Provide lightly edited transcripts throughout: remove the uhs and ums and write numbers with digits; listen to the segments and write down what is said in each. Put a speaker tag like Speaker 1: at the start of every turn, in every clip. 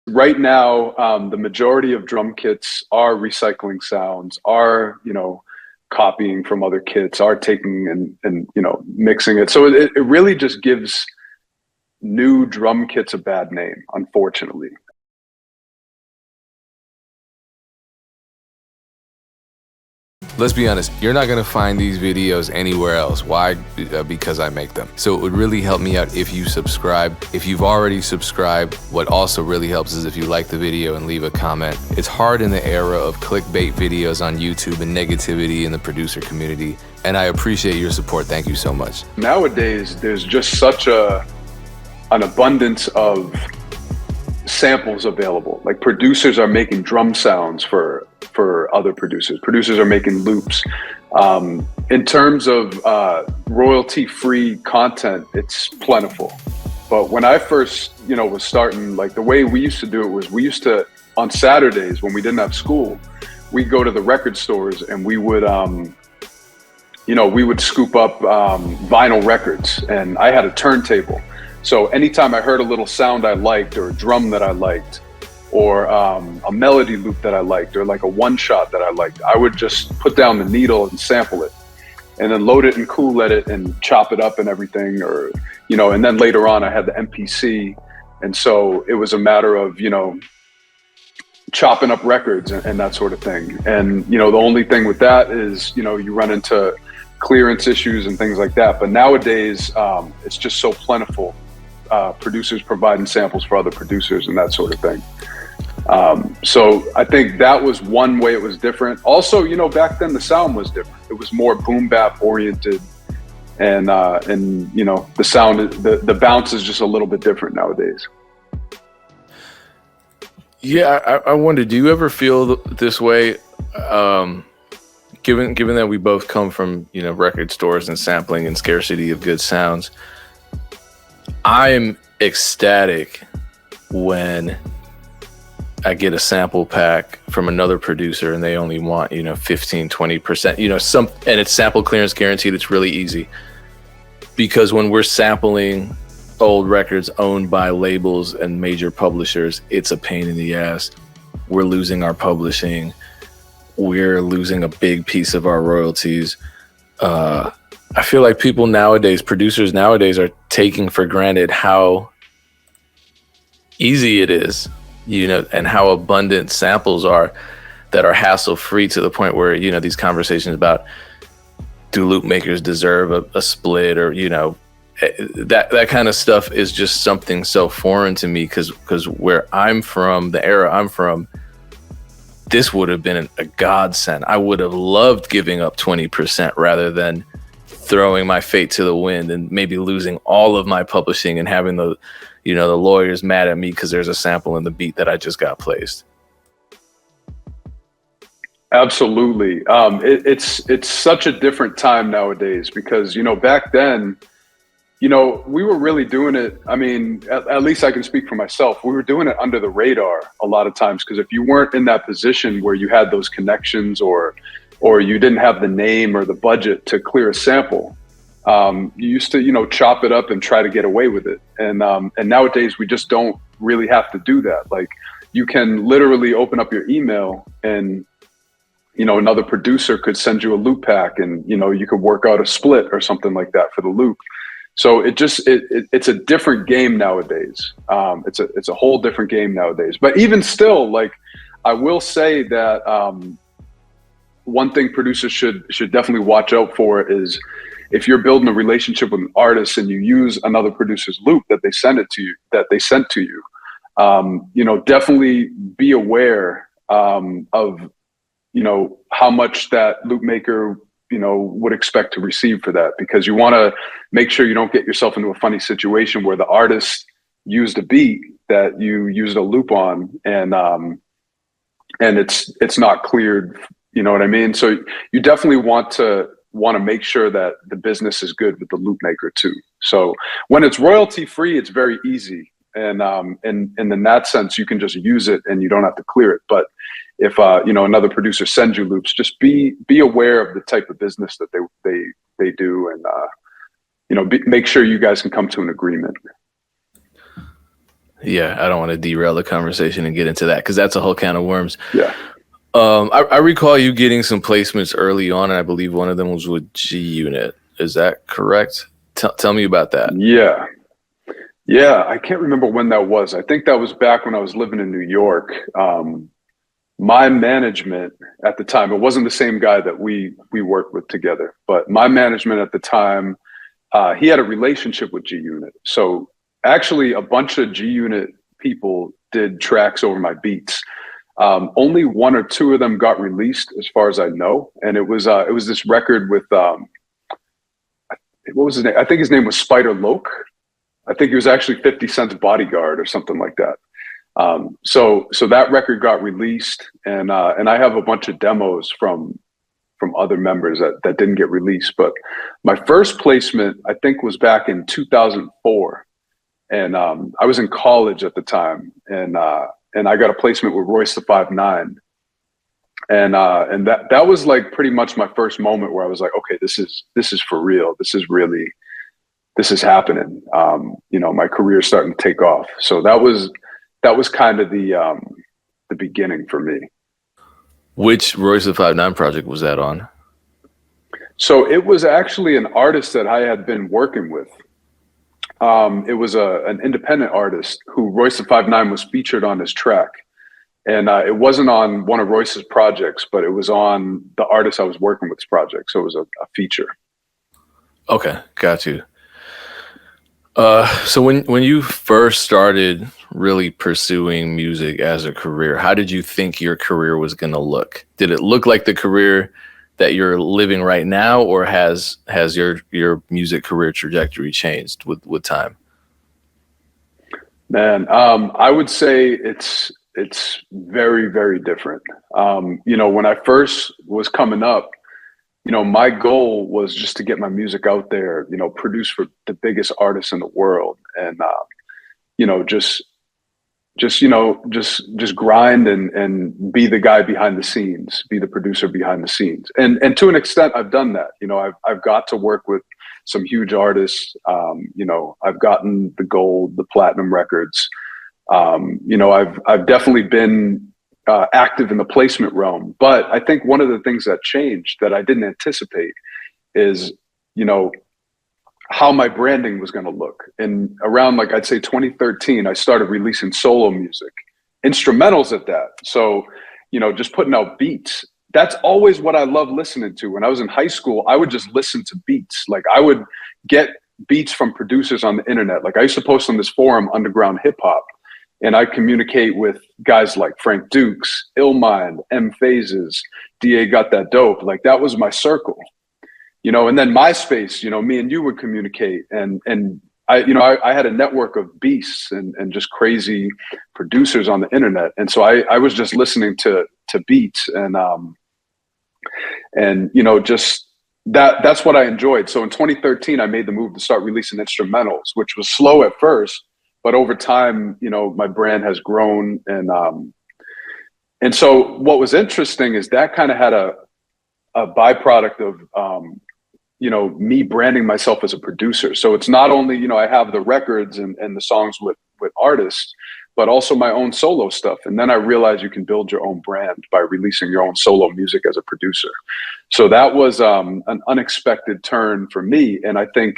Speaker 1: Right now, the majority of drum kits are recycling sounds, are, copying from other kits, are taking and mixing it. So it really just gives new drum kits a bad name, unfortunately.
Speaker 2: Let's be honest, you're not gonna find these videos anywhere else. Why? Because I make them. So it would really help me out if you subscribe. If you've already subscribed, what also really helps is if you like the video and leave a comment. It's hard in the era of clickbait videos on YouTube and negativity in the producer community, and I appreciate your support. Thank you so much.
Speaker 1: Nowadays, there's just such an abundance of samples available. Like, producers are making drum sounds for other producers. Producers are making loops. In terms of royalty-free content, it's plentiful. But when I first, was starting, like, the way we used to do it was we used to, on Saturdays when we didn't have school, we'd go to the record stores and we would, we would scoop up vinyl records, and I had a turntable. So anytime I heard a little sound I liked, or a drum that I liked, or a melody loop that I liked, or like a one shot that I liked, I would just put down the needle and sample it, and then load it and cool edit and chop it up and everything, or, and then later on I had the MPC. And so it was a matter of, chopping up records and that sort of thing. And, the only thing with that is, you run into clearance issues and things like that. But nowadays, it's just so plentiful. Producers providing samples for other producers and that sort of thing. So I think that was one way it was different. Also, back then the sound was different. It was more boom bap oriented, and the sound, the bounce is just a little bit different nowadays.
Speaker 3: Yeah, I wonder, do you ever feel this way? Given that we both come from, record stores and sampling and scarcity of good sounds, I'm ecstatic when I get a sample pack from another producer and they only want, 15, 20%, and it's sample clearance guaranteed. It's really easy, because when we're sampling old records owned by labels and major publishers, it's a pain in the ass. We're losing our publishing. We're losing a big piece of our royalties. I feel like producers nowadays are taking for granted how easy it is, and how abundant samples are that are hassle-free, to the point where, these conversations about, do loop makers deserve a split, or, that kind of stuff is just something so foreign to me, because where I'm from, the era I'm from, this would have been a godsend. I would have loved giving up 20% rather than throwing my fate to the wind and maybe losing all of my publishing and having the lawyers mad at me because there's a sample in the beat that I just got placed.
Speaker 1: Absolutely. It's such a different time nowadays, because, back then, we were really doing it. I mean, at least I can speak for myself. We were doing it under the radar a lot of times, because if you weren't in that position where you had those connections, or you didn't have the name or the budget to clear a sample, you used to, chop it up and try to get away with it. And nowadays we just don't really have to do that. Like, you can literally open up your email and, another producer could send you a loop pack, and, you could work out a split or something like that for the loop. So it's a different game nowadays. It's a whole different game nowadays. But even still, like, I will say that one thing producers should definitely watch out for is, if you're building a relationship with an artist and you use another producer's loop that they sent to you, definitely be aware of how much that loop maker would expect to receive for that, because you want to make sure you don't get yourself into a funny situation where the artist used a beat that you used a loop on, and it's not cleared. You know what I mean? So you definitely want to make sure that the business is good with the loop maker too. So when it's royalty free, it's very easy. And in that sense, you can just use it and you don't have to clear it. But if another producer sends you loops, just be aware of the type of business that they do, and make sure you guys can come to an agreement.
Speaker 3: Yeah, I don't want to derail the conversation and get into that because that's a whole can of worms.
Speaker 1: Yeah.
Speaker 3: I recall you getting some placements early on, and I believe one of them was with G Unit. Is that correct? Tell me about that.
Speaker 1: Yeah. Yeah. I can't remember when that was. I think that was back when I was living in New York. My management at the time, it wasn't the same guy that we worked with together, but my management at the time, he had a relationship with G Unit. So actually a bunch of G Unit people did tracks over my beats. Only one or two of them got released as far as I know. And it was this record with, what was his name? I think his name was Spider Loke. I think he was actually 50 Cent's bodyguard or something like that. So that record got released, and I have a bunch of demos from other members that didn't get released. But my first placement, I think, was back in 2004, and I was in college at the time, and I got a placement with Royce the 5'9", and that was like pretty much my first moment where I was like, okay, this is for real. This is happening. My career's starting to take off. So that was kind of the beginning for me.
Speaker 3: Which Royce the 5'9" project was that on?
Speaker 1: So it was actually an artist that I had been working with. It was an independent artist who Royce the 5'9" was featured on his track. And it wasn't on one of Royce's projects, but it was on the artist I was working with's project. So it was a feature.
Speaker 3: Okay, got you. So when you first started really pursuing music as a career, how did you think your career was going to look? Did it look like the career that you're living right now, or has your music career trajectory changed with time?
Speaker 1: Man, I would say it's very, very different. When I first was coming up, my goal was just to get my music out there, produce for the biggest artists in the world, and just grind and be the guy behind the scenes, be the producer behind the scenes. And to an extent, I've done that. I've got to work with some huge artists. I've gotten the gold, the platinum records. I've definitely been active in the placement realm. But I think one of the things that changed that I didn't anticipate is, how my branding was going to look. And around, like, I'd say 2013, I started releasing solo music, instrumentals at that. So, just putting out beats. That's always what I love listening to. When I was in high school, I would just listen to beats. Like, I would get beats from producers on the internet. Like, I used to post on this forum, Underground Hip Hop, and I communicate with guys like Frank Dukes, Illmind, M Phases, DA Got That Dope. Like, that was my circle. And then MySpace, me and you would communicate, and I had a network of beasts and just crazy producers on the internet. And so I was just listening to beats and just that's what I enjoyed. So in 2013, I made the move to start releasing instrumentals, which was slow at first, but over time, my brand has grown. And so what was interesting is that kind of had a byproduct of, me branding myself as a producer. So it's not only, I have the records and the songs with artists, but also my own solo stuff. And then I realized you can build your own brand by releasing your own solo music as a producer. So that was an unexpected turn for me. And I think,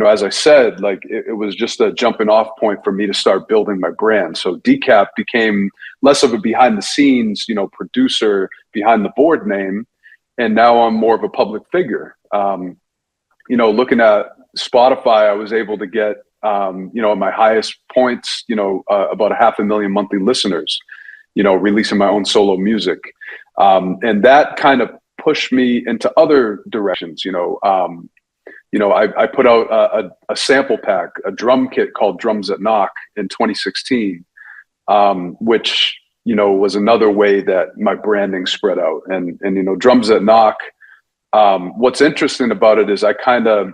Speaker 1: as I said, like it was just a jumping off point for me to start building my brand. So Decap became less of a behind the scenes, producer behind the board name. And now I'm more of a public figure. Looking at Spotify, I was able to get, at my highest points, about 500,000 monthly listeners, releasing my own solo music. And that kind of pushed me into other directions. I put out a sample pack, a drum kit called Drums That Knock in 2016, which, was another way that my branding spread out. And Drums That Knock, what's interesting about it is I kind of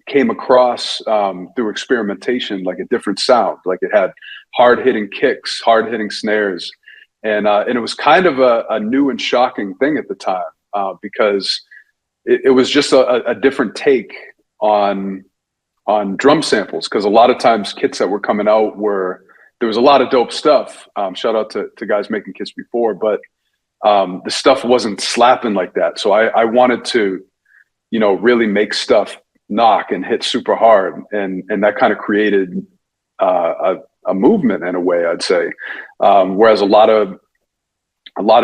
Speaker 1: came across through experimentation, like a different sound. Like it had hard hitting kicks, hard hitting snares. And it was kind of a new and shocking thing at the time because it was just a different take on drum samples. Because a lot of times kits that were coming out were, there was a lot of dope stuff. Shout out to guys making kits before, but the stuff wasn't slapping like that. So I wanted to, you know, really make stuff knock and hit super hard, and that kind of created a movement in a way, I'd say. Whereas a lot of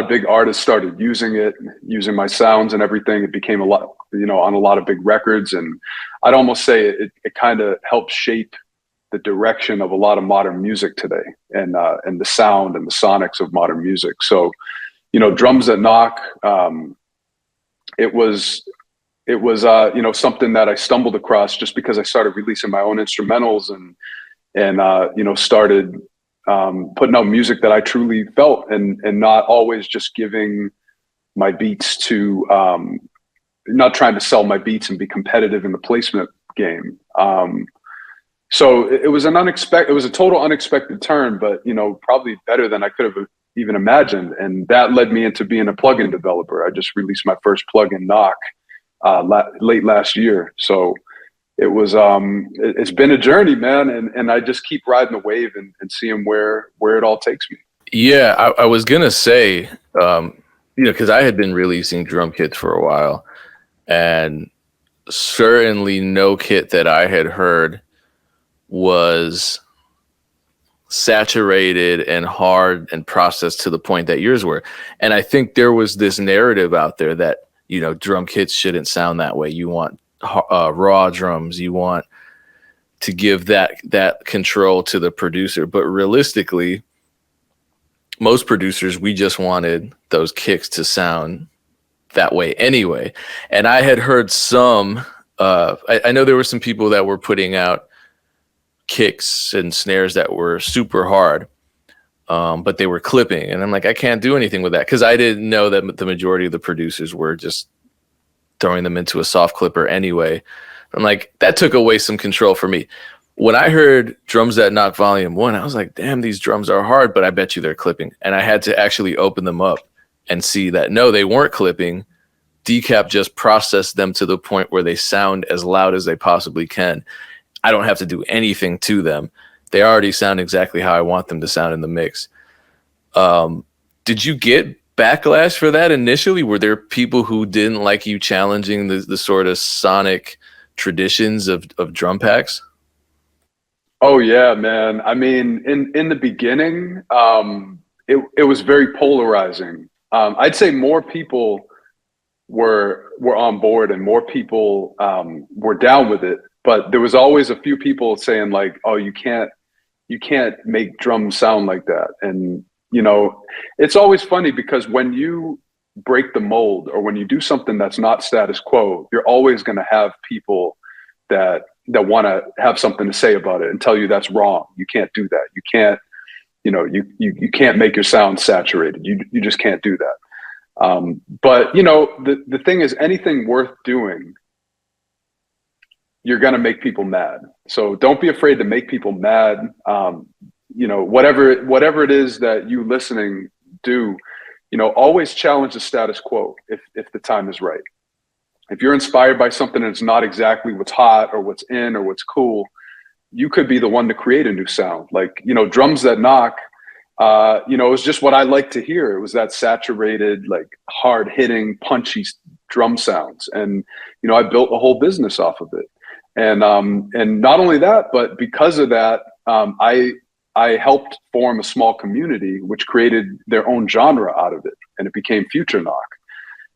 Speaker 1: big artists started using my sounds and everything. It became a lot, you know, on a lot of big records, and I'd almost say it kind of helped shape the direction of a lot of modern music today, and the sound and the sonics of modern music. So, you know, Drums That Knock, it was you know, something that I stumbled across just because I started releasing my own instrumentals and you know, started putting out music that I truly felt, and not always just giving my beats to not trying to sell my beats and be competitive in the placement game. So it was it was a total unexpected turn, but, you know, probably better than I could have even imagined. And that led me into being a plugin developer. I just released my first plugin, Knock, late last year. So it was it's been a journey, man, and I just keep riding the wave and seeing where it all takes me.
Speaker 3: Yeah, I was gonna say, you know, because I had been releasing drum kits for a while, and certainly no kit that I had heard was saturated and hard and processed to the point that yours were. And I think there was this narrative out there that, you know, drum kits shouldn't sound that way. You want raw drums. You want to give that control to the producer. But realistically, most producers, we just wanted those kicks to sound that way anyway. And I had heard some, I know there were some people that were putting out kicks and snares that were super hard, but they were clipping. And I'm like, I can't do anything with that, because I didn't know that the majority of the producers were just throwing them into a soft clipper anyway. I'm like, that took away some control for me. When I heard Drums That Knock Volume 1, I was like, damn, these drums are hard, but I bet you they're clipping. And I had to actually open them up and see that, no, they weren't clipping. Decap just processed them to the point where they sound as loud as they possibly can. I don't have to do anything to them. They already sound exactly how I want them to sound in the mix. Did you get backlash for that initially? Were there people who didn't like you challenging the sort of sonic traditions of drum packs?
Speaker 1: Oh yeah, man. I mean, in the beginning, it was very polarizing. I'd say more people were on board, and more people were down with it. But there was always a few people saying like, "Oh, you can't make drums sound like that." And, you know, it's always funny because when you break the mold, or when you do something that's not status quo, you're always going to have people that want to have something to say about it and tell you that's wrong. You can't do that. You can't, you know, you can't make your sound saturated. You just can't do that. But, you know, the thing is, anything worth doing, you're going to make people mad. So don't be afraid to make people mad. You know, whatever it is that you listening do, you know, always challenge the status quo if the time is right. If you're inspired by something and it's not exactly what's hot or what's in or what's cool, you could be the one to create a new sound. Like, you know, Drums That Knock, you know, it was just what I like to hear. It was that saturated, like hard hitting, punchy drum sounds. And, you know, I built a whole business off of it. And not only that, but because of that, I helped form a small community which created their own genre out of it, and it became Future Knock.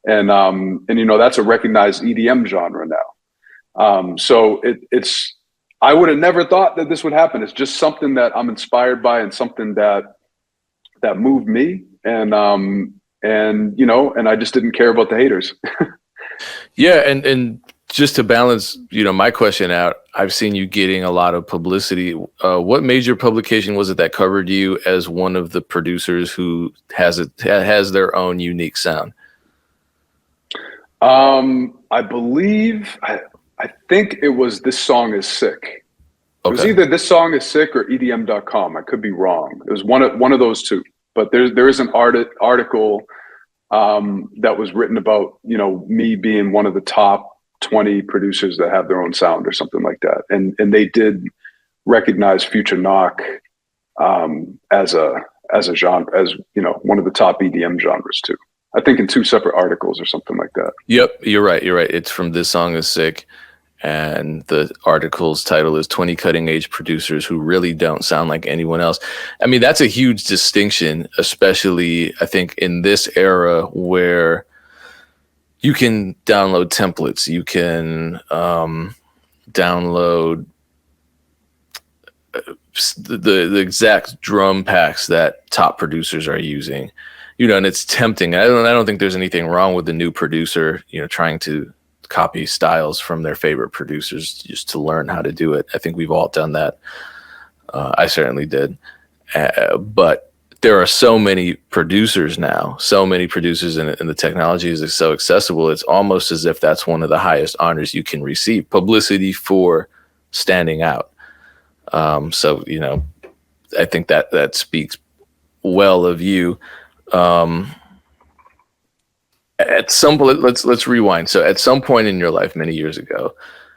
Speaker 1: And you know, that's a recognized EDM genre now. So it's I would have never thought that this would happen. It's just something that I'm inspired by, and something that moved me, and you know, and I just didn't care about the haters.
Speaker 3: Yeah, and just to balance, you know, my question out, I've seen you getting a lot of publicity. What major publication was it that covered you as one of the producers who has their own unique sound?
Speaker 1: I believe, I think it was This Song Is Sick. Okay. It was either This Song Is Sick or EDM.com. I could be wrong. It was one of those two. But there is an article that was written about, you know, me being one of the top 20 producers that have their own sound or something like that. And they did recognize Future Knock as a genre, as you know, one of the top EDM genres too. I think in 2 separate articles or something like that.
Speaker 3: Yep, you're right. You're right. It's from This Song Is Sick. And the article's title is 20 Cutting Edge Producers Who Really Don't Sound Like Anyone Else. I mean, that's a huge distinction, especially I think in this era where you can download templates, you can download the exact drum packs that top producers are using, you know, and it's tempting. I don't think there's anything wrong with the new producer, you know, trying to copy styles from their favorite producers just to learn how to do it. I think we've all done that. I certainly did. But there are so many producers now, so many producers, and the technology is so accessible. It's almost as if that's one of the highest honors you can receive, publicity for standing out. So, you know, I think that speaks well of you. At some point, let's rewind. So at some point in your life, many years ago,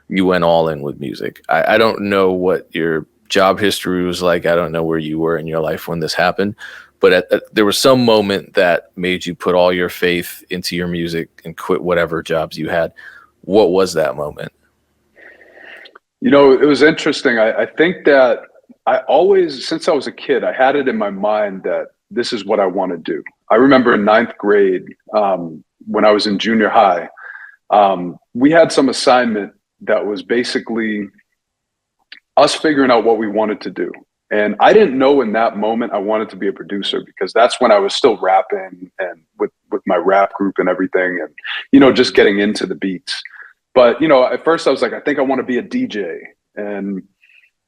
Speaker 3: you went all in with music. I don't know what your job history was like. I don't know where you were in your life when this happened, but there was some moment that made you put all your faith into your music and quit whatever jobs you had. What was that moment?
Speaker 1: You know, it was interesting. I think that I always, since I was a kid, I had it in my mind that this is what I want to do. I remember in 9th grade, when I was in junior high, we had some assignment that was basically us figuring out what we wanted to do. And I didn't know in that moment I wanted to be a producer, because that's when I was still rapping and with my rap group and everything, and, you know, just getting into the beats. But, you know, at first I was like, I think I want to be a DJ. And,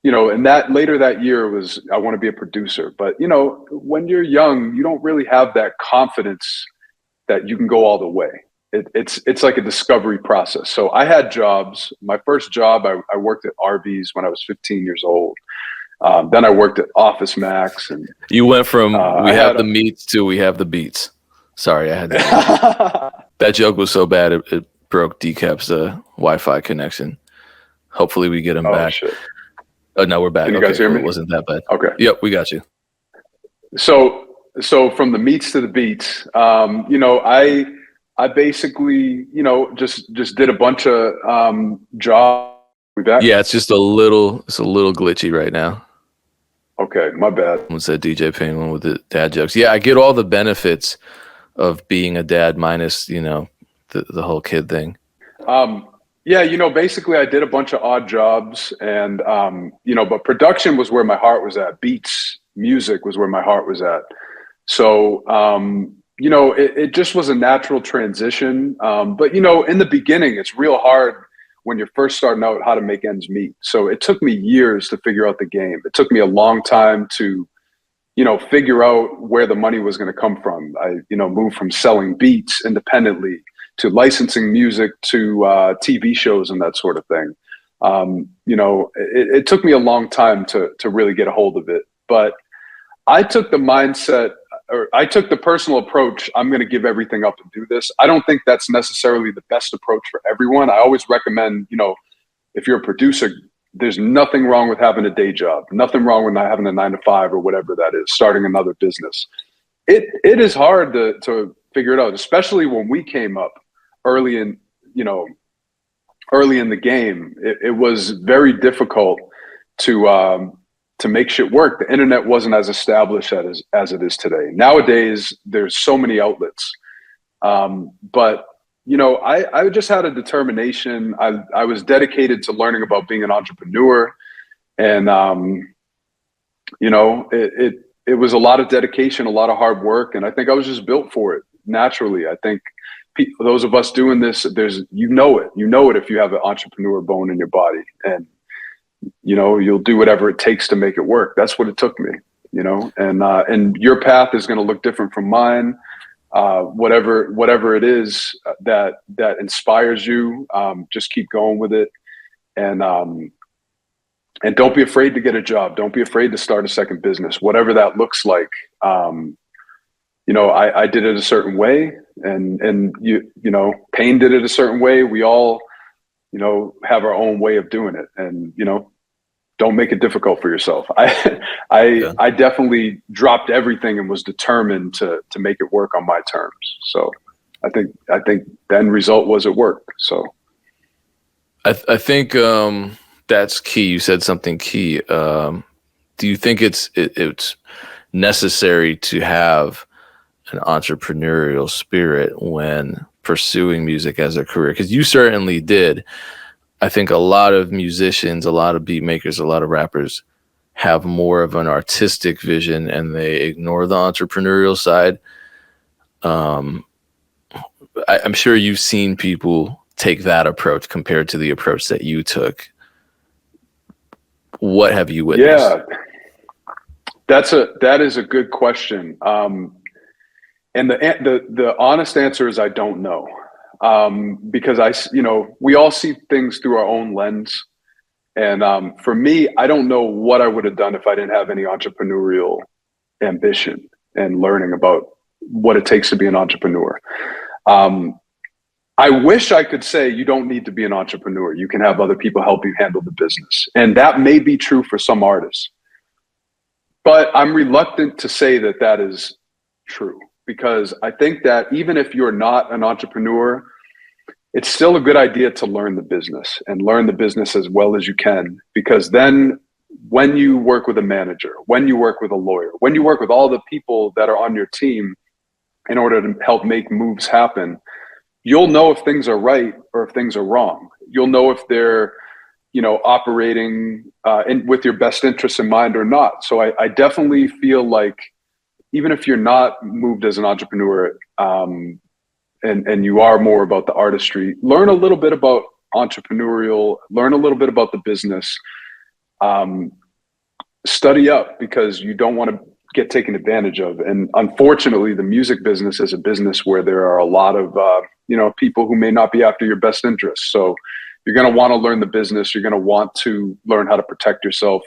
Speaker 1: you know, and that later that year was, I want to be a producer. But, you know, when you're young, you don't really have that confidence that you can go all the way. It's like a discovery process. So I had jobs. My first job, I worked at Arby's when I was 15 years old. Then I worked at Office Max. And
Speaker 3: you went from we have the meats to we have the beats. Sorry, I had that joke was so bad it broke Decap's Wi-Fi connection. Hopefully we get him back.
Speaker 1: Shit.
Speaker 3: Oh no, we're back.
Speaker 1: Can you guys hear me?
Speaker 3: It wasn't that bad.
Speaker 1: Okay.
Speaker 3: Yep, we got you.
Speaker 1: So from the meats to the beats, you know, I basically, you know, just did a bunch of jobs. We back?
Speaker 3: Yeah, it's a little glitchy right now.
Speaker 1: Okay, my bad.
Speaker 3: What's that DJ Penguin with the dad jokes? Yeah, I get all the benefits of being a dad minus, you know, the whole kid thing.
Speaker 1: Yeah, you know, basically I did a bunch of odd jobs, and you know, but production was where my heart was at. Beats, music was where my heart was at. So you know, it just was a natural transition. But you know, in the beginning, it's real hard when you're first starting out how to make ends meet. So it took me years to figure out the game. It took me a long time to, you know, figure out where the money was going to come from. I, you know, moved from selling beats independently to licensing music to TV shows and that sort of thing. You know, it took me a long time to really get a hold of it. But I took the mindset, or I took the personal approach, I'm going to give everything up and do this. I don't think that's necessarily the best approach for everyone. I always recommend, you know, if you're a producer, there's nothing wrong with having a day job, nothing wrong with not having a 9 to 5 or whatever that is, starting another business. It is hard to figure it out, especially when we came up early in the game. It was very difficult to make shit work. The internet wasn't as established as it is today. Nowadays, there's so many outlets. But, you know, I just had a determination. I was dedicated to learning about being an entrepreneur. And, you know, it was a lot of dedication, a lot of hard work. And I think I was just built for it naturally. I think those of us doing this, you know it if you have an entrepreneur bone in your body. And, you know, you'll do whatever it takes to make it work. That's what it took me, you know, and your path is going to look different from mine. Whatever it is that inspires you, just keep going with it. And don't be afraid to get a job. Don't be afraid to start a second business, whatever that looks like. You know, I did it a certain way, and you know, Payne did it a certain way. We all, you know, have our own way of doing it. And, you know, don't make it difficult for yourself.
Speaker 3: Yeah.
Speaker 1: I definitely dropped everything and was determined to make it work on my terms. So I think the end result was it worked. So
Speaker 3: I think that's key. You said something key. Do you think it's necessary to have an entrepreneurial spirit when pursuing music as a career? Because you certainly did. I think a lot of musicians, a lot of beat makers, a lot of rappers have more of an artistic vision and they ignore the entrepreneurial side. I'm sure you've seen people take that approach compared to the approach that you took. What have you witnessed?
Speaker 1: yeah, that is a good question. And the honest answer is I don't know, because we all see things through our own lens, and for me, I don't know what I would have done if I didn't have any entrepreneurial ambition and learning about what it takes to be an entrepreneur. I wish I could say you don't need to be an entrepreneur. You can have other people help you handle the business, and that may be true for some artists. But I'm reluctant to say that that is true, because I think that even if you're not an entrepreneur, it's still a good idea to learn the business and learn the business as well as you can, because then when you work with a manager, when you work with a lawyer, when you work with all the people that are on your team in order to help make moves happen, you'll know if things are right or if things are wrong. You'll know if they're operating with your best interests in mind or not. So I definitely feel like even if you're not moved as an entrepreneur, and you are more about the artistry, learn a little bit about entrepreneurial, learn a little bit about the business, study up, because you don't want to get taken advantage of. And unfortunately, the music business is a business where there are a lot of people who may not be after your best interests. So you're going to want to learn the business. You're going to want to learn how to protect yourself.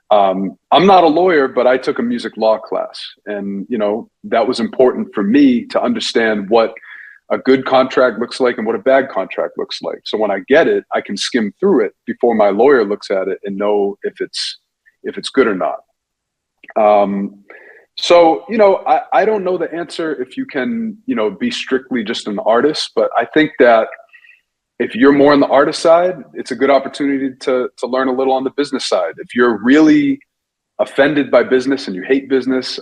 Speaker 1: I'm not a lawyer, but I took a music law class, and that was important for me to understand what a good contract looks like and what a bad contract looks like. So when I get it, I can skim through it before my lawyer looks at it and know if it's good or not. So I don't know the answer if you can be strictly just an artist, but I think that if you're more on the artist side, it's a good opportunity to learn a little on the business side. If you're really offended by business and you hate business,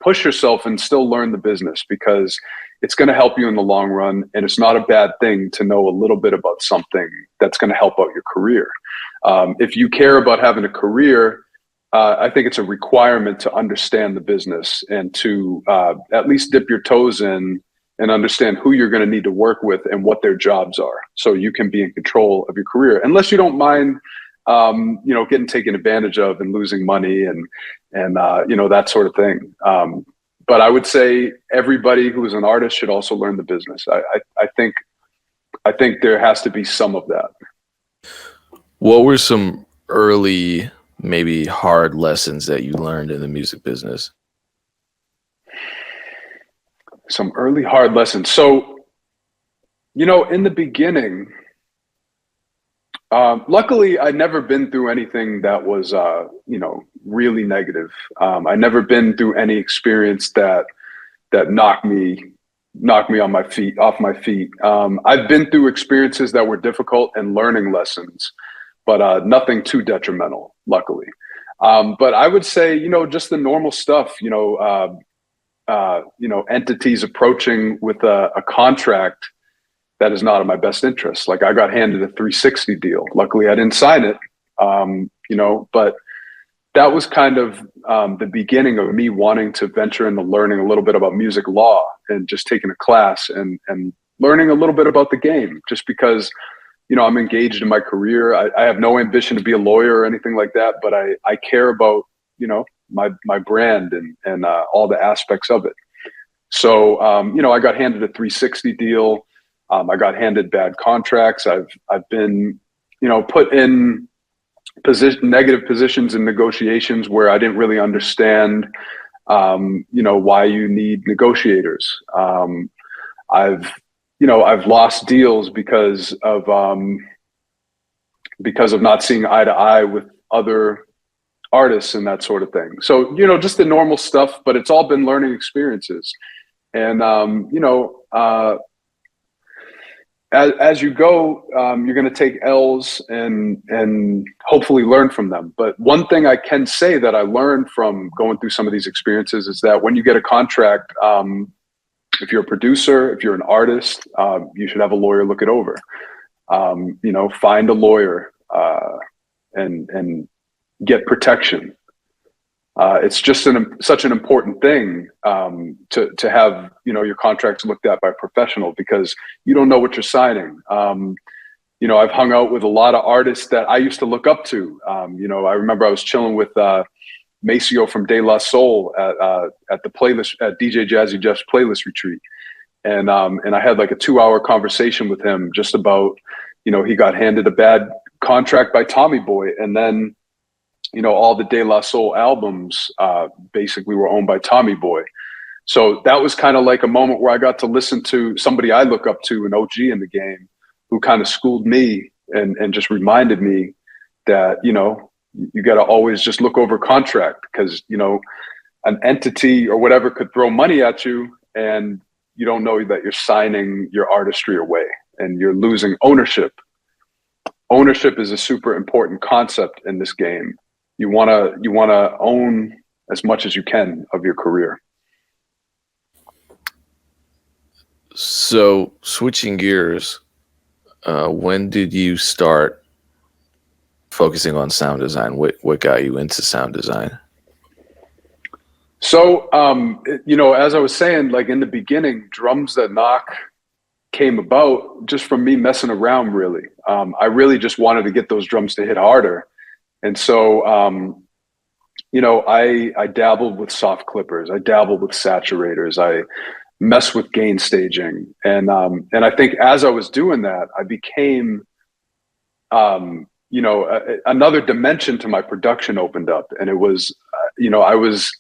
Speaker 1: push yourself and still learn the business, because it's going to help you in the long run. And it's not a bad thing to know a little bit about something that's going to help out your career. If you care about having a career, I think it's a requirement to understand the business and to at least dip your toes in and understand who you're going to need to work with and what their jobs are, so you can be in control of your career, unless you don't mind getting taken advantage of and losing money and that sort of thing. But I would say everybody who is an artist should also learn the business. I think there has to be some of that.
Speaker 3: What were some early, maybe hard lessons that you learned in the music business?
Speaker 1: Some early hard lessons. So, in the beginning, luckily, I'd never been through anything that was, really negative. I'd never been through any experience that knocked me on my feet, off my feet. I've been through experiences that were difficult and learning lessons, but nothing too detrimental, luckily. But I would say, just the normal stuff, entities approaching with a contract that is not in my best interest. Like, I got handed a 360 deal. Luckily, I didn't sign it, but that was kind of the beginning of me wanting to venture into learning a little bit about music law and just taking a class and learning a little bit about the game, just because, I'm engaged in my career. I have no ambition to be a lawyer or anything like that, but I care about, my brand and all the aspects of it. So, I got handed a 360 deal. I got handed bad contracts. I've been, put in negative positions in negotiations where I didn't really understand, why you need negotiators. I've lost deals because of not seeing eye to eye with other artists and that sort of thing. So, just the normal stuff, but it's all been learning experiences. And, as you go, you're going to take L's and hopefully learn from them. But one thing I can say that I learned from going through some of these experiences is that when you get a contract, if you're a producer, if you're an artist, you should have a lawyer look it over. Find a lawyer and get protection. It's just such an important thing to have your contracts looked at by a professional, because you don't know what you're signing. I've hung out with a lot of artists that I used to look up to. I remember I was chilling with Maceo from De La Soul at the playlist at DJ Jazzy Jeff's playlist retreat, and I had like a 2-hour conversation with him just about he got handed a bad contract by Tommy Boy, and then all the De La Soul albums basically were owned by Tommy Boy. So that was kind of like a moment where I got to listen to somebody I look up to, an OG in the game, who kind of schooled me and just reminded me that, you got to always just look over contract, because, an entity or whatever could throw money at you and you don't know that you're signing your artistry away and you're losing ownership. Ownership is a super important concept in this game. You want to own as much as you can of your career.
Speaker 3: So switching gears, when did you start focusing on sound design? What got you into sound design?
Speaker 1: So, as I was saying, like in the beginning, Drums That Knock came about just from me messing around, really. I really just wanted to get those drums to hit harder. And so, I dabbled with soft clippers. I dabbled with saturators. I messed with gain staging. And I think as I was doing that, I became, another dimension to my production opened up. And it was, I was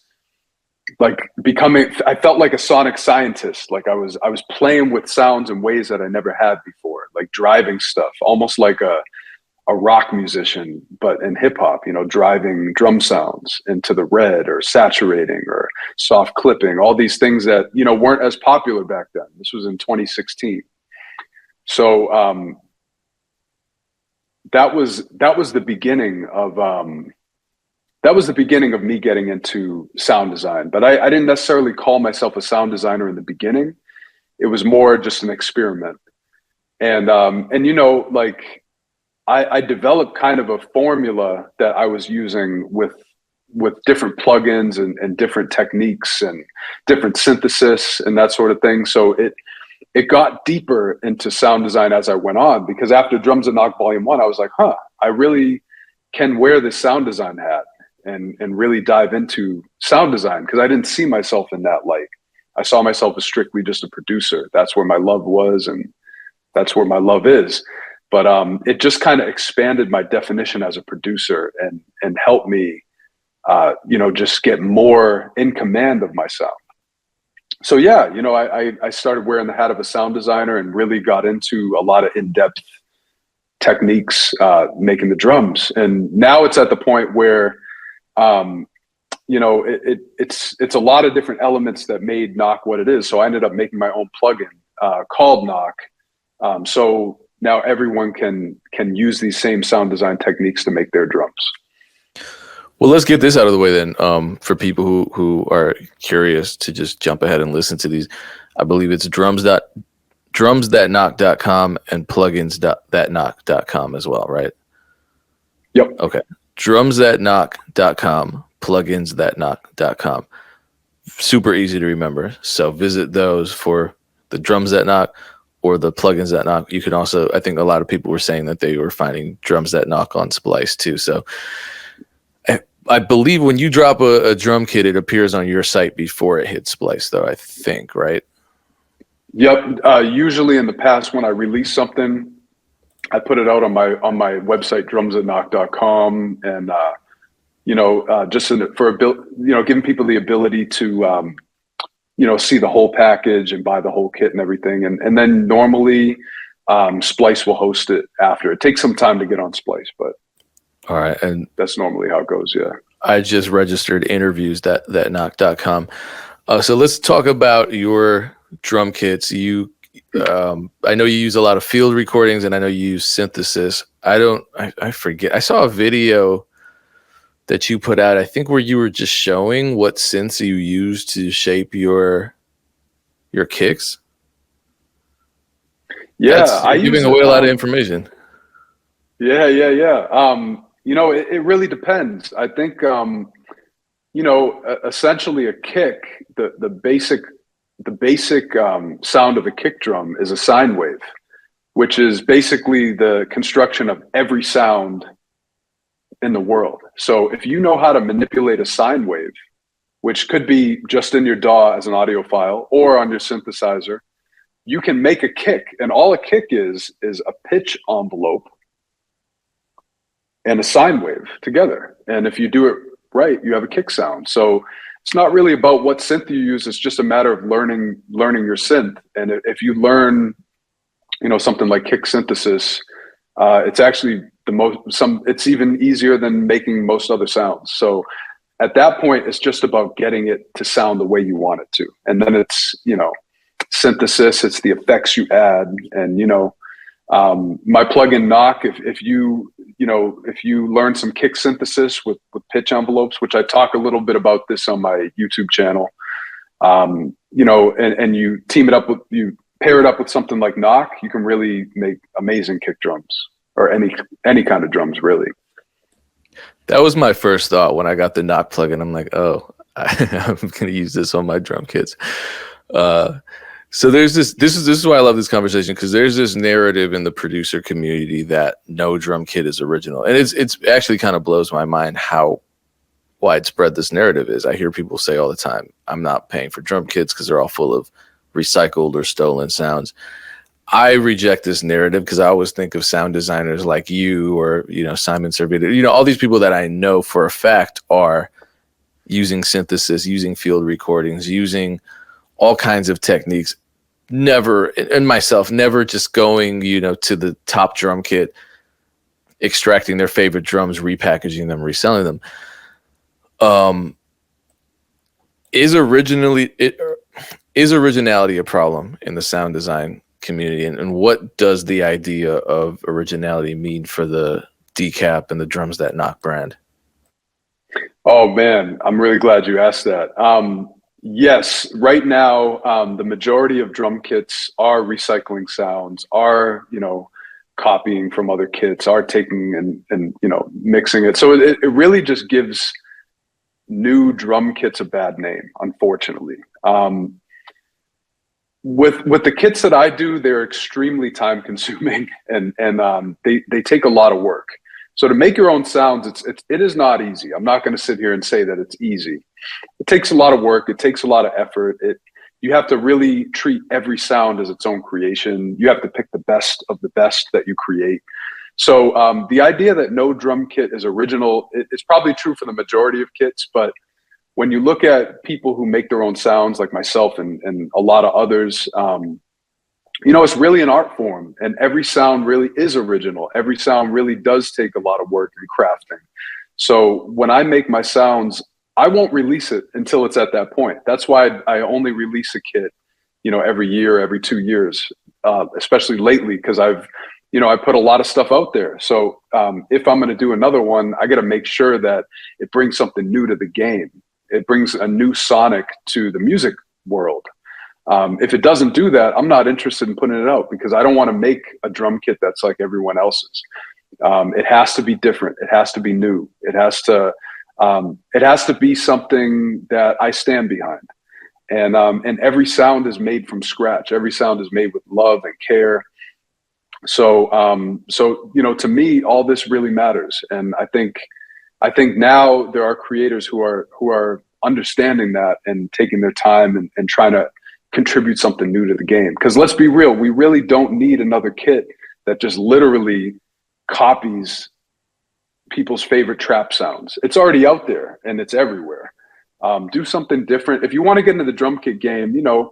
Speaker 1: like I felt like a sonic scientist. Like I was playing with sounds in ways that I never had before, like driving stuff, almost like a rock musician, but in hip hop, driving drum sounds into the red, or saturating, or soft clipping, all these things that, weren't as popular back then. This was in 2016. So, that was the beginning of, me getting into sound design, but I didn't necessarily call myself a sound designer in the beginning. It was more just an experiment. And I developed kind of a formula that I was using with different plugins and different techniques and different synthesis and that sort of thing. So it got deeper into sound design as I went on, because after Drums That Knock Volume 1, I was like, I really can wear this sound design hat and really dive into sound design, because I didn't see myself in that light. I saw myself as strictly just a producer. That's where my love was, and that's where my love is. But it just kind of expanded my definition as a producer and helped me, just get more in command of my sound. So yeah, I started wearing the hat of a sound designer and really got into a lot of in-depth techniques, making the drums. And now it's at the point where, it's a lot of different elements that made Knock what it is. So I ended up making my own plugin called Knock. So now everyone can use these same sound design techniques to make their drums.
Speaker 3: Well, let's get this out of the way then. For people who are curious to just jump ahead and listen to these, I believe it's drumsthatknock.com and plugins.thatknock.com as well, right?
Speaker 1: Yep.
Speaker 3: Okay. drumsthatknock.com, plugins.thatknock.com. Super easy to remember. So visit those for the Drums That Knock or the Plugins That Knock. You can also, I think a lot of people were saying that they were finding Drums That Knock on Splice too. So I believe when you drop a drum kit, it appears on your site before it hits Splice, though, I think, right?
Speaker 1: Yep. Usually in the past, when I release something, I put it out on my website, drumsthatknock.com, and just giving people the ability to see the whole package and buy the whole kit and everything, and then normally Splice will host it after. It takes some time to get on Splice, but
Speaker 3: All right. And
Speaker 1: that's normally how it goes. Yeah.
Speaker 3: I just registered interviews.knock.com. So let's talk about your drum kits. I know you use a lot of field recordings, and I know you use synthesis. I forget. I saw a video that you put out, I think, where you were just showing what synths you use to shape your kicks.
Speaker 1: Yeah,
Speaker 3: You're giving away a lot of information.
Speaker 1: Yeah. You know, it really depends. I think, you know, essentially a kick, the basic sound of a kick drum is a sine wave, which is basically the construction of every sound in the world. So if you know how to manipulate a sine wave, which could be just in your DAW as an audio file or on your synthesizer, you can make a kick. And all a kick is a pitch envelope and a sine wave together. And if you do it right, you have a kick sound. So it's not really about what synth you use. It's just a matter of learning your synth. And if you learn, you know, something like kick synthesis, it's actually it's even easier than making most other sounds. So at that point, it's just about getting it to sound the way you want it to. And then it's, you know, synthesis, it's the effects you add. And, you know, my plugin Knock, if you learn some kick synthesis with pitch envelopes, which I talk a little bit about this on my YouTube channel, you know, and you you pair it up with something like Knock, you can really make amazing kick drums, or any kind of drums, really.
Speaker 3: That was my first thought when I got the Knock plugin. I'm like, oh, I'm going to use this on my drum kits. So there's this is why I love this conversation, because there's this narrative in the producer community that no drum kit is original. And it's actually kind of blows my mind how widespread this narrative is. I hear people say all the time, I'm not paying for drum kits because they're all full of recycled or stolen sounds. I reject this narrative because I always think of sound designers like you, or, you know, Simon Servita, you know, all these people that I know for a fact are using synthesis, using field recordings, using all kinds of techniques. Never just going, you know, to the top drum kit, extracting their favorite drums, repackaging them, reselling them. Is originality a problem in the sound design community, and what does the idea of originality mean for the Decap and the Drums That Knock brand?
Speaker 1: Oh man, I'm really glad you asked that. Yes, right now, the majority of drum kits are recycling sounds, are, you know, copying from other kits, are taking and you know, mixing it. So it really just gives new drum kits a bad name, unfortunately. With the kits that I do, they're extremely time consuming, and they take a lot of work. So to make your own sounds, it is not easy. I'm not going to sit here and say that it's easy. It takes a lot of work. It takes a lot of effort. You have to really treat every sound as its own creation. You have to pick the best of the best that you create. So the idea that no drum kit is original, it's probably true for the majority of kits, but when you look at people who make their own sounds, like myself and a lot of others, you know, it's really an art form, and every sound really is original. Every sound really does take a lot of work and crafting. So when I make my sounds, I won't release it until it's at that point. That's why I only release a kit, you know, every year, every 2 years, especially lately, because I put a lot of stuff out there. So if I'm going to do another one, I got to make sure that it brings something new to the game. It brings a new sonic to the music world. If it doesn't do that, I'm not interested in putting it out, because I don't want to make a drum kit that's like everyone else's. It has to be different. It has to be new. It has to be something that I stand behind. And every sound is made from scratch. Every sound is made with love and care. So you know, to me, all this really matters. And I think now there are creators who are understanding that and taking their time and trying to contribute something new to the game. Because let's be real, we really don't need another kit that just literally copies people's favorite trap sounds. It's already out there and it's everywhere. Do something different. If you want to get into the drum kit game, you know,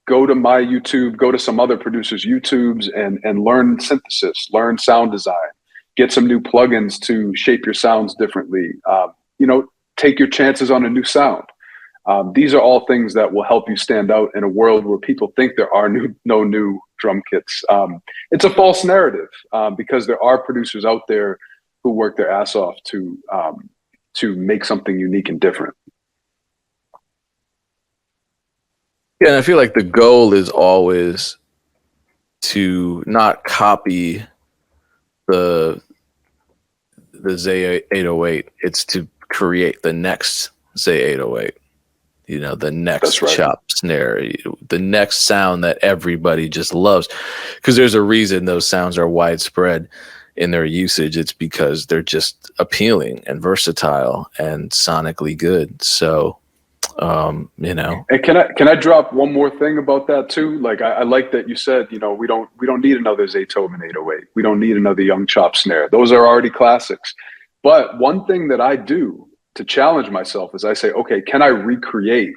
Speaker 1: go to my YouTube, go to some other producers' YouTubes and learn synthesis, learn sound design. get some new plugins to shape your sounds differently. You know, take your chances on a new sound. These are all things that will help you stand out in a world where people think there are no new drum kits. It's a false narrative because there are producers out there who work their ass off to make something unique and different.
Speaker 3: Yeah, and I feel like the goal is always to not copy the Zay 808. It's to create the next Zay 808. You know, the next chop snare, the next sound that everybody just loves. Because there's a reason those sounds are widespread in their usage. It's because they're just appealing and versatile and sonically good. So, you know.
Speaker 1: And can I drop one more thing about that too? Like I like that you said, you know, we don't need another Zaytoven 808. We don't need another Young Chop snare. Those are already classics. But one thing that I do to challenge myself is I say, okay, can I recreate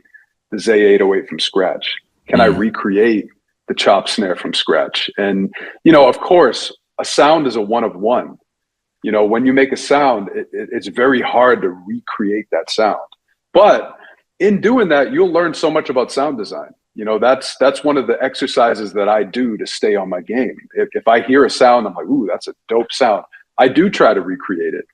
Speaker 1: the Zay 808 from scratch? Can I recreate the chop snare from scratch? And, you know, of course, a sound is a one of one. You know, when you make a sound, it's very hard to recreate that sound. But in doing that, you'll learn so much about sound design. You know, that's one of the exercises that I do to stay on my game. If I hear a sound, I'm like, ooh, that's a dope sound. I do try to recreate it.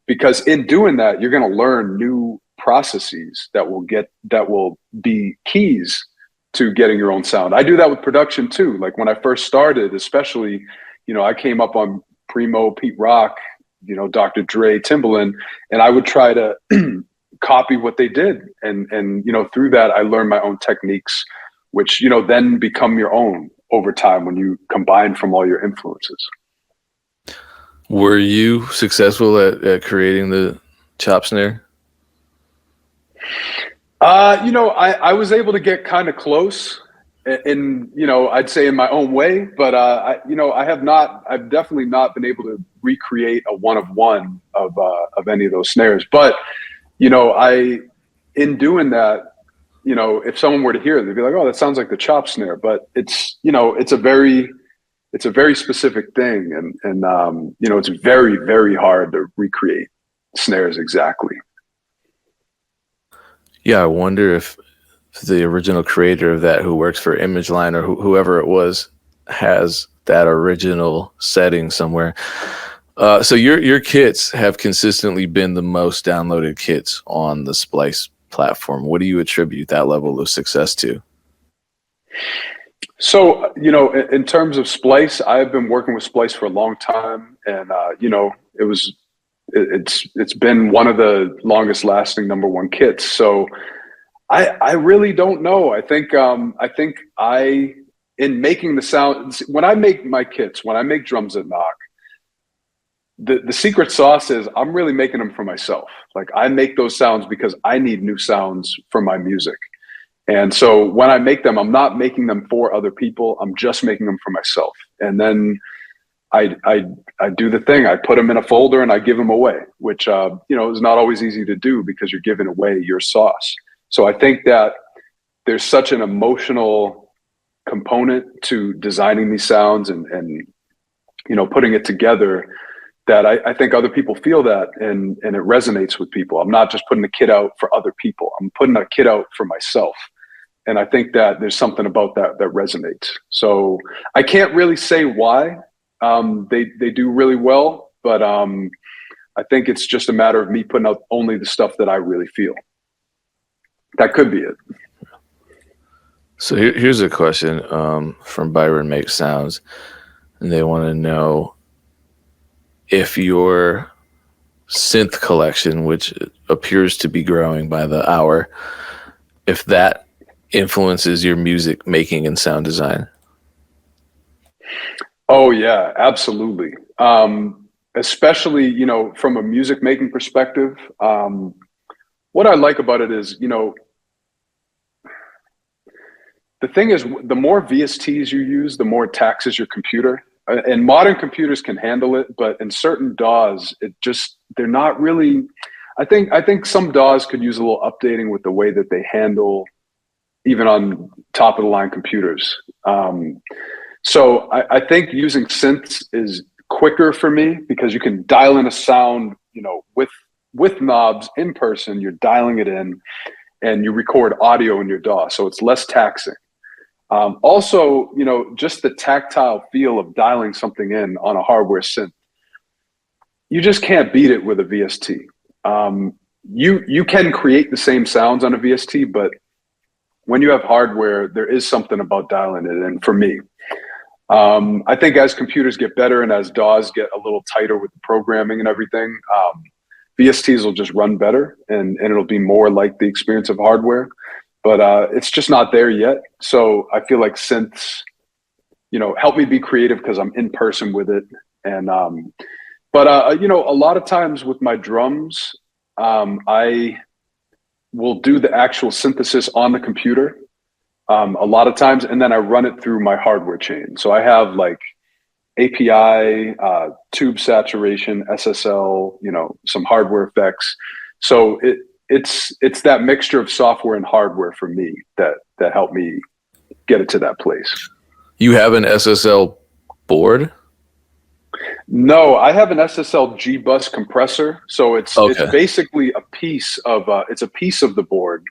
Speaker 1: Because in doing that, you're going to learn new processes that will be keys to getting your own sound. I do that with production too. Like when I first started, especially, you know, I came up on Primo, Pete Rock, you know, l.dre, Timbaland, and I would try to copy what they did. And, you know, through that, I learned my own techniques, which, you know, then become your own over time when you combine from all your influences.
Speaker 3: Were you successful at creating the chop snare?
Speaker 1: You know, I was able to get kind of close in, you know, I'd say in my own way, but I've definitely not been able to recreate a one of one of any of those snares. But, you know, in doing that, you know, if someone were to hear it, they'd be like, oh, that sounds like the chop snare. But it's, you know, it's a very specific thing. And you know, it's very, very hard to recreate snares exactly.
Speaker 3: Yeah, I wonder if the original creator of that, who works for ImageLine or whoever it was, has that original setting somewhere. So your kits have consistently been the most downloaded kits on the Splice platform. What do you attribute that level of success to?
Speaker 1: So, you know, in terms of Splice, I've been working with Splice for a long time, and you know, it's been one of the longest lasting #1 kits. So I really don't know. I think in making the sound, when I make my kits, when I make drums that knock, the secret sauce is I'm really making them for myself. Like I make those sounds because I need new sounds for my music. And so when I make them, I'm not making them for other people. I'm just making them for myself. And then I do the thing. I put them in a folder and I give them away, which, you know, is not always easy to do because you're giving away your sauce. So I think that there's such an emotional component to designing these sounds and you know, putting it together that I think other people feel that and it resonates with people. I'm not just putting a kit out for other people. I'm putting a kit out for myself. And I think that there's something about that resonates. So I can't really say why they do really well, but I think it's just a matter of me putting out only the stuff that I really feel. That could be it.
Speaker 3: So here's a question from Byron Makes Sounds, and they want to know if your synth collection, which appears to be growing by the hour, if that influences your music making and sound design.
Speaker 1: Oh yeah, absolutely. Especially, you know, from a music making perspective, what I like about it is, you know, the thing is, the more VSTs you use, the more it taxes your computer. And modern computers can handle it, but in certain DAWs, they're not really. I think some DAWs could use a little updating with the way that they handle, even on top of the line computers. So I think using synths is quicker for me because you can dial in a sound, with knobs in person. You're dialing it in, and you record audio in your DAW, so it's less taxing. Also, just the tactile feel of dialing something in on a hardware synth. You just can't beat it with a VST. You can create the same sounds on a VST, but when you have hardware, there is something about dialing it in for me. I think as computers get better and as DAWs get a little tighter with the programming and everything, VSTs will just run better and it'll be more like the experience of hardware. But it's just not there yet. So I feel like synths, help me be creative because I'm in person with it. And but a lot of times with my drums, I will do the actual synthesis on the computer a lot of times, and then I run it through my hardware chain. So I have like API, tube saturation, SSL, some hardware effects. So it's that mixture of software and hardware for me that helped me get it to that place.
Speaker 3: You have an SSL board?
Speaker 1: No, I have an SSL G bus compressor. So it's basically a piece of the board,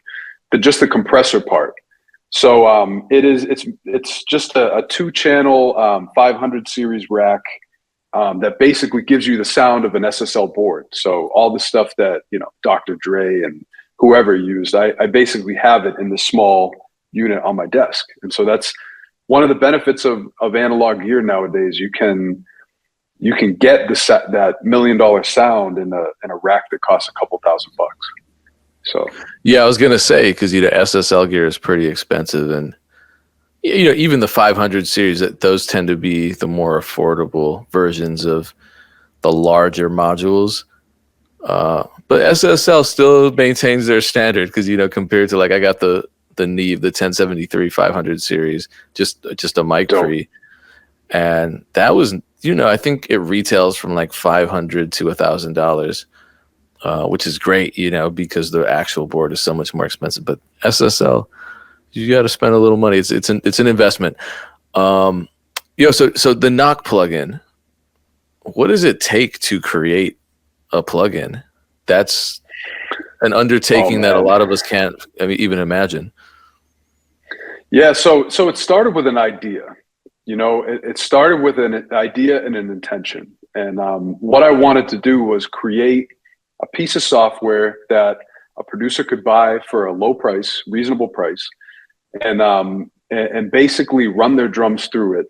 Speaker 1: just the compressor part. So it's just a 2-channel 500 series rack that basically gives you the sound of an SSL board. So all the stuff that l.dre and whoever used, I basically have it in the small unit on my desk. And so that's one of the benefits of analog gear nowadays. You can get that $1 million sound in a rack that costs a couple $1,000. So
Speaker 3: yeah, I was gonna say because SSL gear is pretty expensive, and even the 500 series, those tend to be the more affordable versions of the larger modules. But SSL still maintains their standard because compared to like I got the Neve, the 1073 500 series, just a mic tree, and that was I think it retails from like $500 to $1,000. Which is great, because the actual board is so much more expensive. But SSL, you got to spend a little money. It's an investment. So the knock plugin, what does it take to create a plugin? That's an undertaking that a lot of us can't even imagine.
Speaker 1: Yeah, so it started with an idea. It started with an idea and an intention. And what I wanted to do was create a piece of software that a producer could buy for a low price, reasonable price, and basically run their drums through it,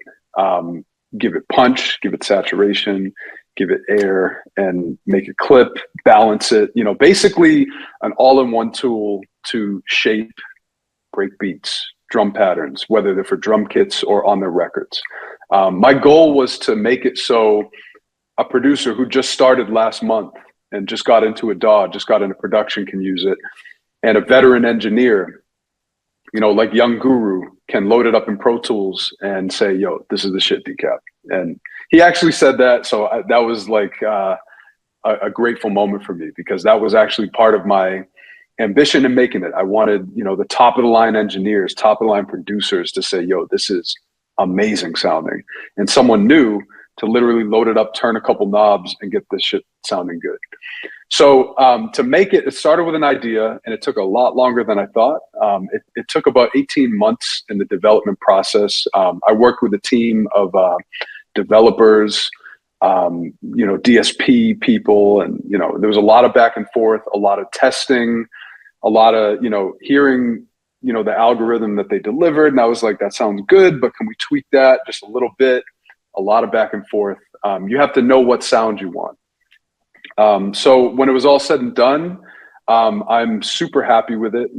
Speaker 1: give it punch, give it saturation, give it air, and make it clip, balance it. Basically an all-in-one tool to shape break beats, drum patterns, whether they're for drum kits or on their records. My goal was to make it so a producer who just started last month and just got into a DAW, just got into production can use it. And a veteran engineer, like Young Guru, can load it up in Pro Tools and say, yo, this is the shit, Decap. And he actually said that. So that was like a grateful moment for me because that was actually part of my ambition in making it. I wanted, the top of the line engineers, top of the line producers to say, yo, this is amazing sounding. And someone new to literally load it up, turn a couple knobs, and get this shit sounding good. So to make it, it started with an idea, and it took a lot longer than I thought. It took about 18 months in the development process. I worked with a team of developers, DSP people, and there was a lot of back and forth, a lot of testing, a lot of hearing the algorithm that they delivered, and I was like, that sounds good, but can we tweak that just a little bit? A lot of back and forth. You have to know what sound you want. So when it was all said and done, I'm super happy with it.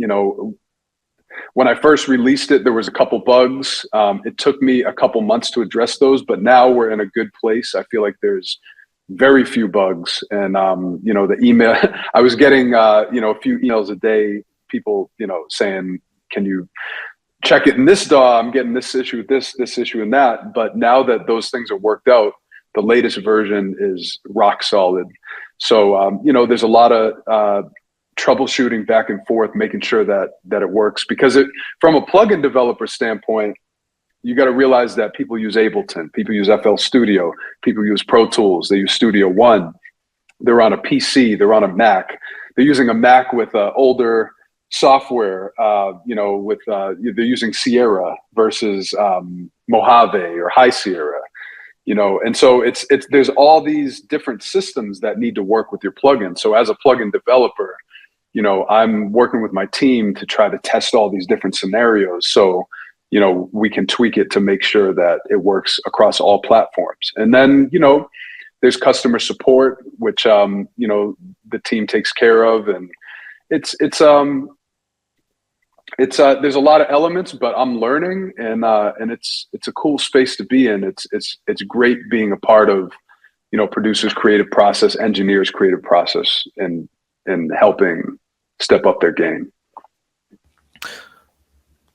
Speaker 1: When I first released it, there was a couple bugs. It took me a couple months to address those, but now we're in a good place. I feel like there's very few bugs. And, the email, I was getting, a few emails a day, people, saying, can you check it in this DAW? I'm getting this issue, this issue and that. But now that those things are worked out, the latest version is rock solid. So, there's a lot of troubleshooting back and forth, making sure that it works. Because from a plugin developer standpoint, you got to realize that people use Ableton, people use FL Studio, people use Pro Tools, they use Studio One. They're on a PC, they're on a Mac. They're using a Mac with older software, they're using Sierra versus Mojave or High Sierra, and so it's there's all these different systems that need to work with your plugin. So as a plugin developer, I'm working with my team to try to test all these different scenarios. So, we can tweak it to make sure that it works across all platforms. And then, there's customer support, which, the team takes care of. And there's a lot of elements, but I'm learning, and it's a cool space to be in. It's great being a part of, producers' creative process, engineers' creative process, and helping step up their game.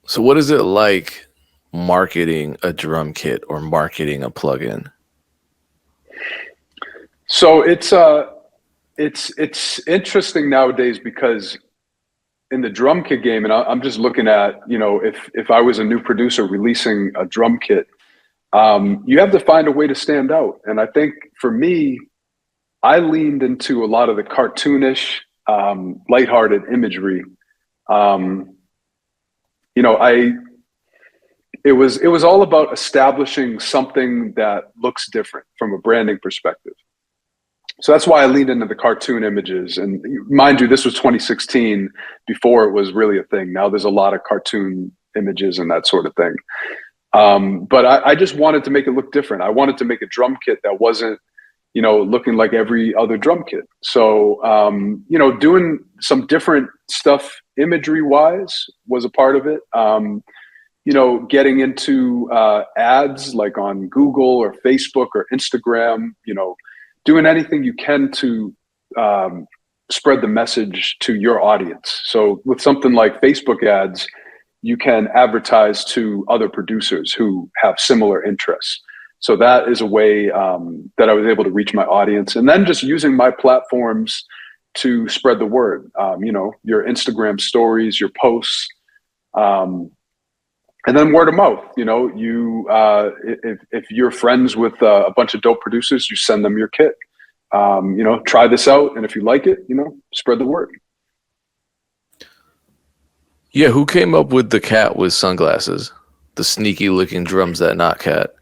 Speaker 3: So what is it like marketing a drum kit or marketing a plugin?
Speaker 1: So it's interesting nowadays, because in the drum kit game, and I'm just looking at, if I was a new producer releasing a drum kit, you have to find a way to stand out. And I think for me, I leaned into a lot of the cartoonish, lighthearted imagery. It was all about establishing something that looks different from a branding perspective. So that's why I leaned into the cartoon images. And mind you, this was 2016, before it was really a thing. Now there's a lot of cartoon images and that sort of thing. But I just wanted to make it look different. I wanted to make a drum kit that wasn't, looking like every other drum kit. So, doing some different stuff imagery wise was a part of it. Getting into ads like on Google or Facebook or Instagram, doing anything you can to spread the message to your audience. So with something like Facebook ads, you can advertise to other producers who have similar interests. So that is a way that I was able to reach my audience. And then just using my platforms to spread the word, your Instagram stories, your posts, and then word of mouth. If you're friends with a bunch of dope producers, you send them your kit. Try this out, and if you like it, spread the word.
Speaker 3: Yeah, who came up with the cat with sunglasses? The sneaky looking drums that knock cat.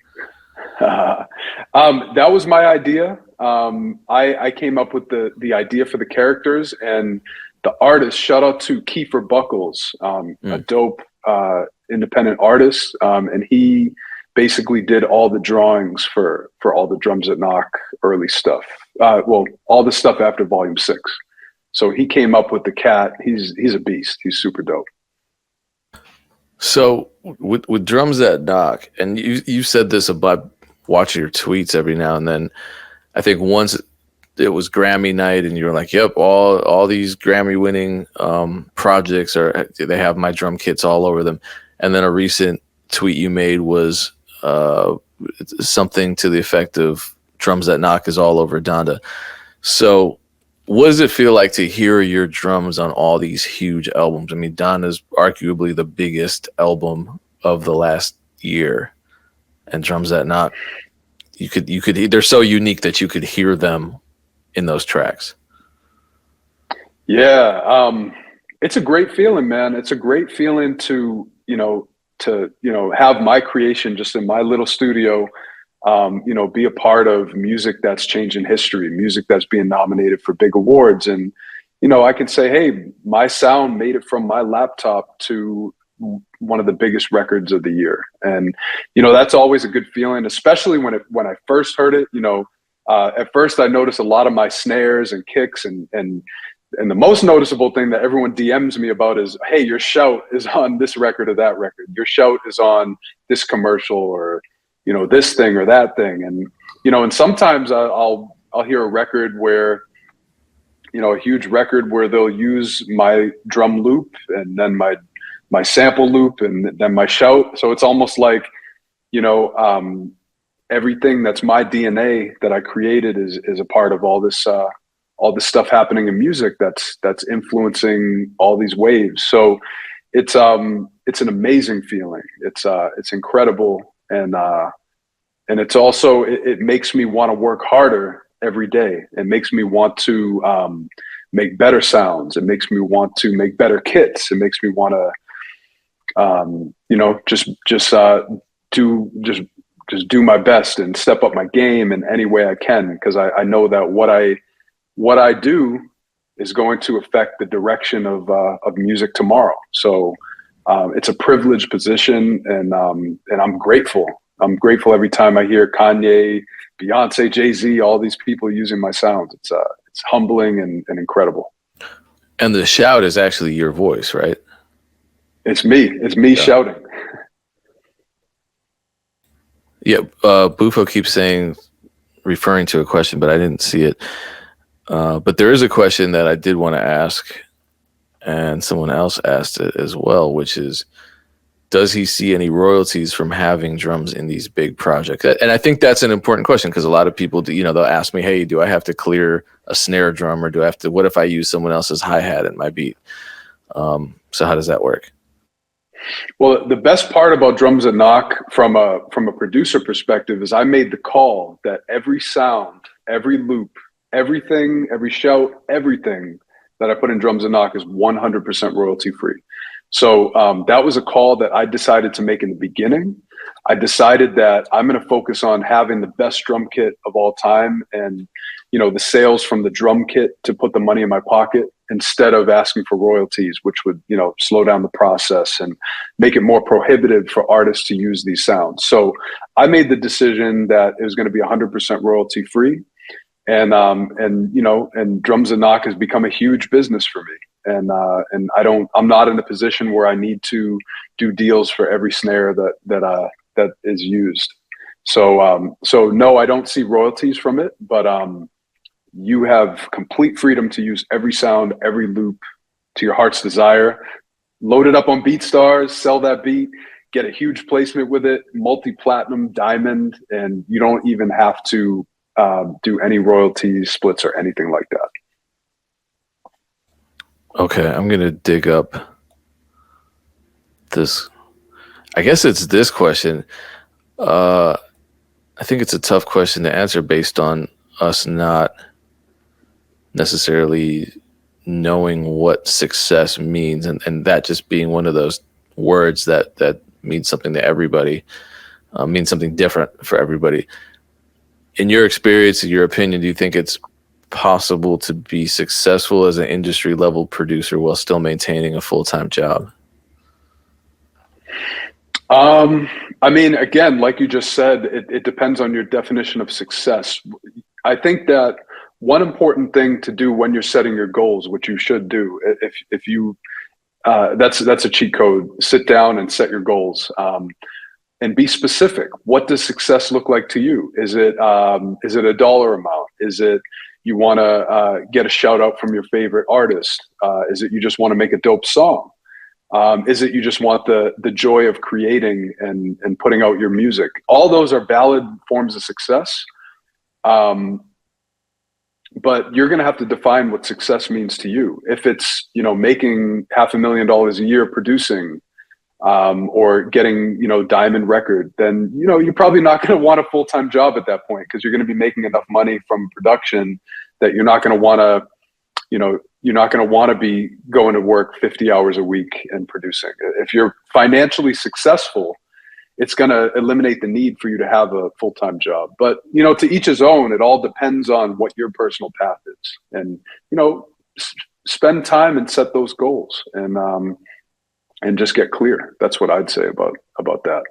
Speaker 1: That was my idea. I came up with the idea for the characters, and the artist. Shout out to Kiefer Buckles, a dope independent artist, and he basically did all the drawings for all the Drums That Knock early stuff. All the stuff after Volume 6. So he came up with the cat. He's a beast. He's super dope.
Speaker 3: So with Drums That Knock, and you said this about watching your tweets every now and then. I think once it was Grammy night, and you were like, "Yep, all these Grammy winning projects they have my drum kits all over them." And then a recent tweet you made was something to the effect of "Drums That Knock is all over Donda." So what does it feel like to hear your drums on all these huge albums? I mean, Donda's arguably the biggest album of the last year, and Drums That Knock, you could they're so unique that you could hear them in those tracks.
Speaker 1: Yeah, it's a great feeling, man. It's a great feeling to have my creation just in my little studio, be a part of music that's changing history, music that's being nominated for big awards. And, I can say, hey, my sound made it from my laptop to one of the biggest records of the year. And, that's always a good feeling, especially when I first heard it. At first I noticed a lot of my snares and kicks, and the most noticeable thing that everyone DMs me about is, hey, your shout is on this record or that record. Your shout is on this commercial, or, this thing or that thing. And, and sometimes I'll hear a record where, a huge record where they'll use my drum loop and then my sample loop and then my shout. So it's almost like, everything that's my DNA that I created is a part of all this stuff happening in music that's influencing all these waves. So it's an amazing feeling. It's incredible, and it's also it makes me want to work harder every day. It makes me want to make better sounds. It makes me want to make better kits. It makes me want to just do my best and step up my game in any way I can, because I know that what I do is going to affect the direction of music tomorrow. So it's a privileged position, and I'm grateful. I'm grateful every time I hear Kanye, Beyonce, Jay-Z, all these people using my sounds. It's humbling and incredible.
Speaker 3: And the shout is actually your voice, right?
Speaker 1: It's me. It's me shouting.
Speaker 3: Yeah, Bufo keeps saying, referring to a question, but I didn't see it. But there is a question that I did want to ask, and someone else asked it as well, which is, does he see any royalties from having drums in these big projects? And I think that's an important question, because a lot of people, they'll ask me, hey, do I have to clear a snare drum, or do I have to, what if I use someone else's hi-hat in my beat? So how does that work?
Speaker 1: Well, the best part about Drums and Knock from a producer perspective is I made the call that every sound, every loop, everything, every shout, everything that I put in Drums and Knock is 100% royalty free. So that was a call that I decided to make in the beginning. I decided that I'm going to focus on having the best drum kit of all time, and the sales from the drum kit to put the money in my pocket, instead of asking for royalties, which would slow down the process and make it more prohibitive for artists to use these sounds. So I made the decision that it was going to be 100% royalty free, and Drums and Knock has become a huge business for me. And I'm not in a position where I need to do deals for every snare that is used. So no, I don't see royalties from it, but you have complete freedom to use every sound, every loop to your heart's desire. Load it up on BeatStars, sell that beat, get a huge placement with it, multi-platinum, diamond, and you don't even have to do any royalty splits or anything like that.
Speaker 3: Okay, I'm going to dig up this. I guess it's this question. I think it's a tough question to answer based on us not necessarily knowing what success means, and that just being one of those words that means something to everybody, means something different for everybody. In your experience, in your opinion, do you think it's possible to be successful as an industry level producer while still maintaining a full-time job?
Speaker 1: I mean, again, like you just said, it depends on your definition of success. I think that one important thing to do when you're setting your goals, which you should do, if you that's a cheat code. Sit down and set your goals, and be specific. What does success look like to you? Is it a dollar amount? Is it you want to get a shout out from your favorite artist? Is it you just want to make a dope song? Is it you just want the joy of creating and putting out your music? All those are valid forms of success. But you're going to have to define what success means to you. If it's, making $500,000 a year producing, or getting, diamond record, then, you're probably not going to want a full-time job at that point, because you're going to be making enough money from production that you're not going to want to, you're not going to want to be going to work 50 hours a week and producing. If you're financially successful, it's going to eliminate the need for you to have a full-time job. But, to each his own. It all depends on what your personal path is. And, spend time and set those goals, and just get clear. That's what I'd say about that.